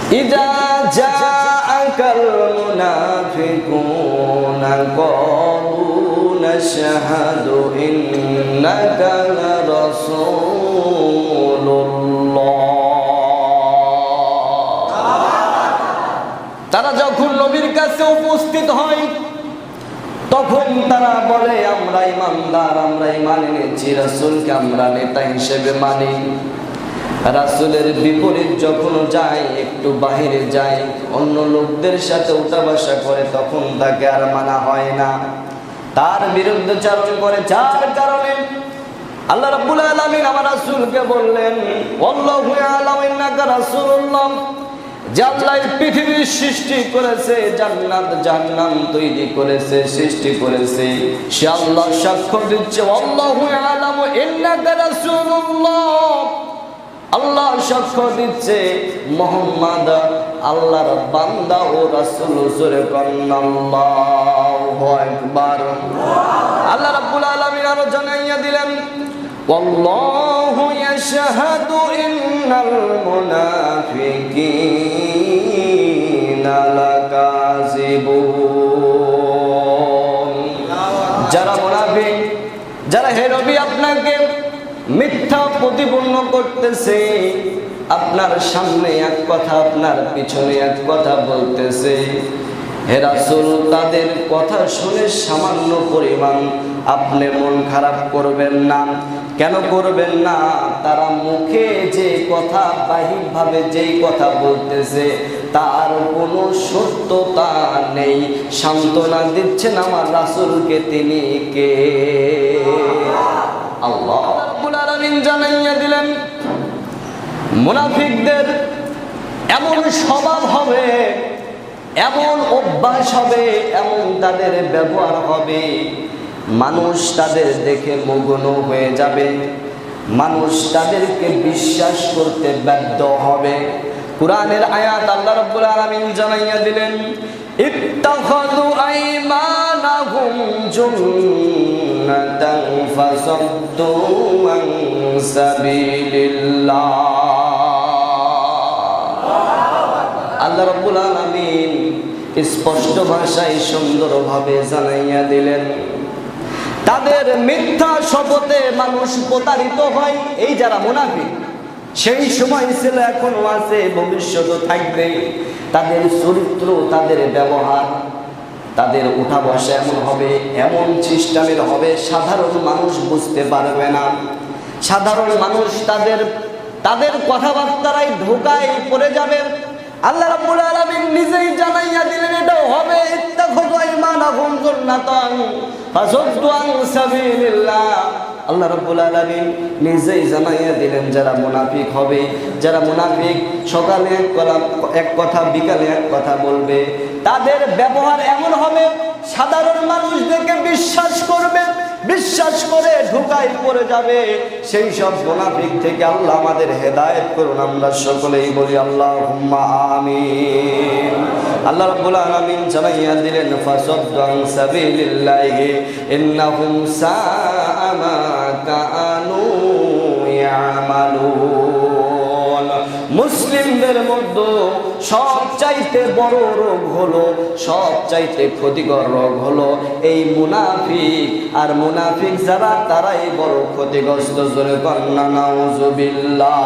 ইযা জাআকাল মুনাফিকুনা ক্বালু নাশহাদু ইন্নাকা লারাসূলুল্লাহ। তারা যখন নবীর কাছে উপস্থিত হয় তখন তারা বলে, আমরা ইমানদার, আমরা ঈমান এনেছি, রাসূলকে আমরা নেতা হিসেবে মানি। রাসূলের বিপরীত যখন যায়, একটু বাহিরে যায়, অন্য লোকদের সাথে উঠা বসা করে, তখন তাকে আর মানা হয় না, তার বিরুদ্ধে চারণ করে। যার কারণে আল্লাহ রাব্বুল আলামিন আমার রাসূলকে বললেন, আল্লাহু ইয়ালামু ইন্নাকা রাসূলুল্লাহ। যে আল্লাহ পৃথিবীর সৃষ্টি করেছে, জান্নাত জাহান্নাম তৈরি করেছে, সৃষ্টি করেছে, সে আল্লাহ সাক্ষ্য দিচ্ছে, আল্লাহু ইয়ালামু ইন্নাকা রাসূলুল্লাহ। আল্লাহ সাক্ষ্য দিচ্ছে মুহাম্মদ আল্লাহর বান্দা ও রাসূল। জোরে বলেন আল্লাহু আকবার। আল্লাহ রাব্বুল আলামিন আরো জানাইয়া দিলেন, ওয়াল্লাহু ইয়াশহাদু ইন্নাল মুনাফিকিনা লাকাযিবুন। যারা মুনাফিক, যারা হে নবী আপনাকে মিথ্যা প্রতিপন্ন করতেছে, আপনার সামনে এক কথা, আপনার পিছনে এক কথা বলতেছে, হে রাসূল তাদের কথা শুনে সামান্য পরিমাণ আপনি মন খারাপ করবেন না। কেন করবেন না? তারা মুখে যে কথা, বাহ্যিকভাবে যেই কথা বলতেছে তার কোনো সত্যতা নেই। সান্ত্বনা দিচ্ছেন আমার রাসূলকে, তিনি কে? আল্লাহ রাব্বুল আলামিন জানাইয়া দিলেন, মুনাফিকদের এমন স্বভাব হবে, এমন অভ্যাস হবে, এমন তাদের ব্যবহার হবে, মানুষ তাদের দেখে মগ্ন হয়ে যাবে, মানুষ তাদেরকে বিশ্বাস করতে বাধ্য হবে। কুরআনের আয়াত আল্লাহ রাব্বুল আলামিন জানাইয়া দিলেন, ইত্তাখাযু আইমানাহুম জুন্নাতান ফাসাদ্দু আন সাবিলিল্লাহ। আল্লাহ রাব্বুল আলামিন স্পষ্ট ভাষায় সুন্দরভাবে জানাইয়া দিলেন, তাদের মিথ্যা শপথে মানুষ প্রতারিত হয়। এই যারা মুনাফিক, সেই সময় ছিল, এখনো আছে, ভবিষ্যৎও থাকবে। তাদের চরিত্র, তাদের ব্যবহার, তাদের উঠা বসা এমন হবে, এমন সিস্টেমের হবে, সাধারণ মানুষ বুঝতে পারবে না। সাধারণ মানুষ তাদের কথাবার্তায় ধোঁকায় পড়ে যাবে। আল্লাহ রাব্বুল আলামিন নিজেই জানাইয়া দিলেন, এটাও হবে। ইত্তাখাযু আইমানাহুম জুন্নাতান ফাসাদ্দু আন সাবিলিল্লাহ। আল্লাহ রাব্বুল আলামিন নিজেই জানাইয়া দিলেন, যারা মুনাফিক হবে, যারা মুনাফিক সকালে এক কথা, বিকালে এক কথা বলবে, তাদের ব্যবহার এমন হবে, সাধারণ মানুষ দেখে বিশ্বাস করবে, বিশ্বাস করে ঢুকাই পড়ে যাবে। সেই সব মুনাফিক থেকে আল্লাহ আমাদের হেদায়েত করুন। আমরা সকলেই বলি আল্লাহুম্মা আমিন। আল্লাহ রাব্বুল আলামিন জানাইয়া দিলেন, ফাসাদ্দু আন সাবিলিল্লাহি ইন্নাহুম সাআ মা কানু ইয়ামালুন। মুসলিমদের মধ্যে সবচাইতে বড় রোগ হলো, সবচাইতে ক্ষতিকর রোগ হলো এই মুনাফিক। আর মুনাফিক যারা, তারাই বড় ক্ষতিগ্রস্ত। জোরে কন্না নাউজুবিল্লাহ।